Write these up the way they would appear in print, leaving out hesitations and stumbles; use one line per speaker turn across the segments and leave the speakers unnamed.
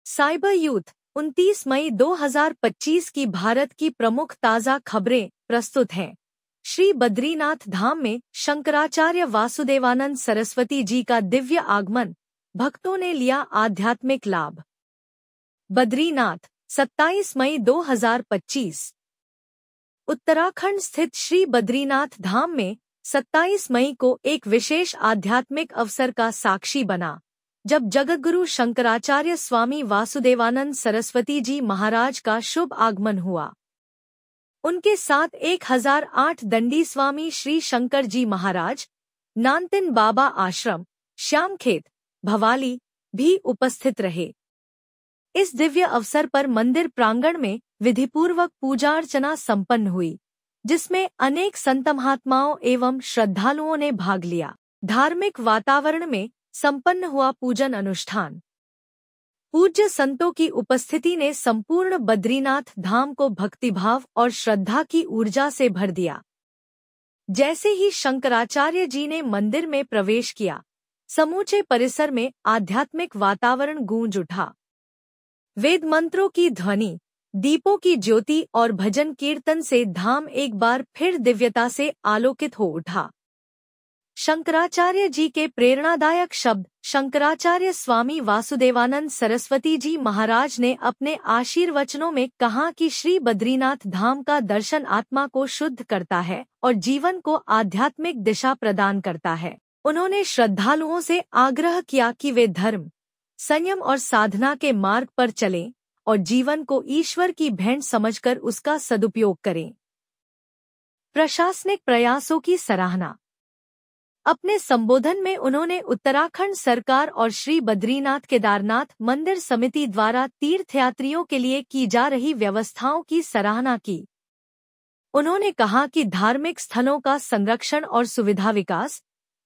Cyber youth 29 मई 2025 की भारत की प्रमुख ताज़ा खबरें प्रस्तुत हैं। श्री बद्रीनाथ धाम में शंकराचार्य वासुदेवानंद सरस्वती जी का दिव्य आगमन, भक्तों ने लिया आध्यात्मिक लाभ। बद्रीनाथ 27 मई 2025। उत्तराखंड स्थित श्री बद्रीनाथ धाम में 27 मई को एक विशेष आध्यात्मिक अवसर का साक्षी बना, जब जगद्गुरु शंकराचार्य स्वामी वासुदेवानंद सरस्वती जी महाराज का शुभ आगमन हुआ। उनके साथ 1008 दंडी स्वामी श्री शंकर जी महाराज, नानतिन बाबा आश्रम, श्यामखेत, भवाली भी उपस्थित रहे। इस दिव्य अवसर पर मंदिर प्रांगण में विधिपूर्वक पूजा अर्चना संपन्न हुई, जिसमें अनेक संत महात्माओं एवं श्रद्धालुओं ने भाग लिया। धार्मिक वातावरण में संपन्न हुआ पूजन अनुष्ठान। पूज्य संतों की उपस्थिति ने संपूर्ण बद्रीनाथ धाम को भक्तिभाव और श्रद्धा की ऊर्जा से भर दिया। जैसे ही शंकराचार्य जी ने मंदिर में प्रवेश किया, समूचे परिसर में आध्यात्मिक वातावरण गूंज उठा। वेद मंत्रों की ध्वनि, दीपों की ज्योति और भजन कीर्तन से धाम एक बार फिर दिव्यता से आलोकित हो उठा। शंकराचार्य जी के प्रेरणादायक शब्द। शंकराचार्य स्वामी वासुदेवानंद सरस्वती जी महाराज ने अपने आशीर्वचनों में कहा कि श्री बद्रीनाथ धाम का दर्शन आत्मा को शुद्ध करता है और जीवन को आध्यात्मिक दिशा प्रदान करता है। उन्होंने श्रद्धालुओं से आग्रह किया कि वे धर्म, संयम और साधना के मार्ग पर चलें और जीवन को ईश्वर की भेंट समझकर उसका सदुपयोग करें। प्रशासनिक प्रयासों की सराहना। अपने संबोधन में उन्होंने उत्तराखंड सरकार और श्री बद्रीनाथ केदारनाथ मंदिर समिति द्वारा तीर्थयात्रियों के लिए की जा रही व्यवस्थाओं की सराहना की। उन्होंने कहा कि धार्मिक स्थलों का संरक्षण और सुविधा विकास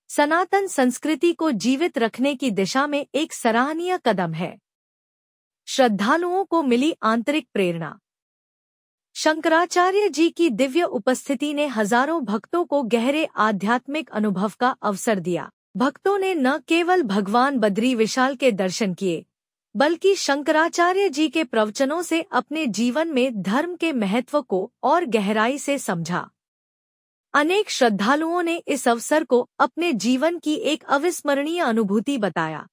सनातन संस्कृति को जीवित रखने की दिशा में एक सराहनीय कदम है। श्रद्धालुओं को मिली आंतरिक प्रेरणा। शंकराचार्य जी की दिव्य उपस्थिति ने हजारों भक्तों को गहरे आध्यात्मिक अनुभव का अवसर दिया। भक्तों ने न केवल भगवान बद्री विशाल के दर्शन किए, बल्कि शंकराचार्य जी के प्रवचनों से अपने जीवन में धर्म के महत्व को और गहराई से समझा। अनेक श्रद्धालुओं ने इस अवसर को अपने जीवन की एक अविस्मरणीय अनुभूति बताया।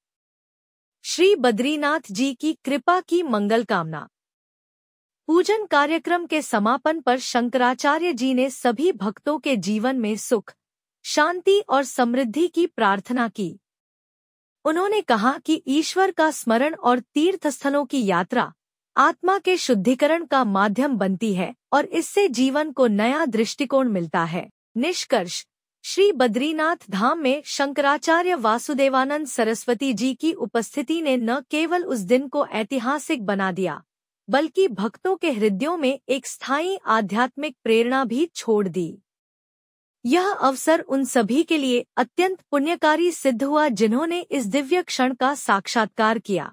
श्री बद्रीनाथ जी की कृपा की मंगल कामना। पूजन कार्यक्रम के समापन पर शंकराचार्य जी ने सभी भक्तों के जीवन में सुख, शांति और समृद्धि की प्रार्थना की। उन्होंने कहा कि ईश्वर का स्मरण और तीर्थस्थलों की यात्रा आत्मा के शुद्धिकरण का माध्यम बनती है और इससे जीवन को नया दृष्टिकोण मिलता है। निष्कर्ष। श्री बद्रीनाथ धाम में शंकराचार्य वासुदेवानंद सरस्वती जी की उपस्थिति ने न केवल उस दिन को ऐतिहासिक बना दिया, बल्कि भक्तों के हृदयों में एक स्थायी आध्यात्मिक प्रेरणा भी छोड़ दी। यह अवसर उन सभी के लिए अत्यंत पुण्यकारी सिद्ध हुआ जिन्होंने इस दिव्य क्षण का साक्षात्कार किया।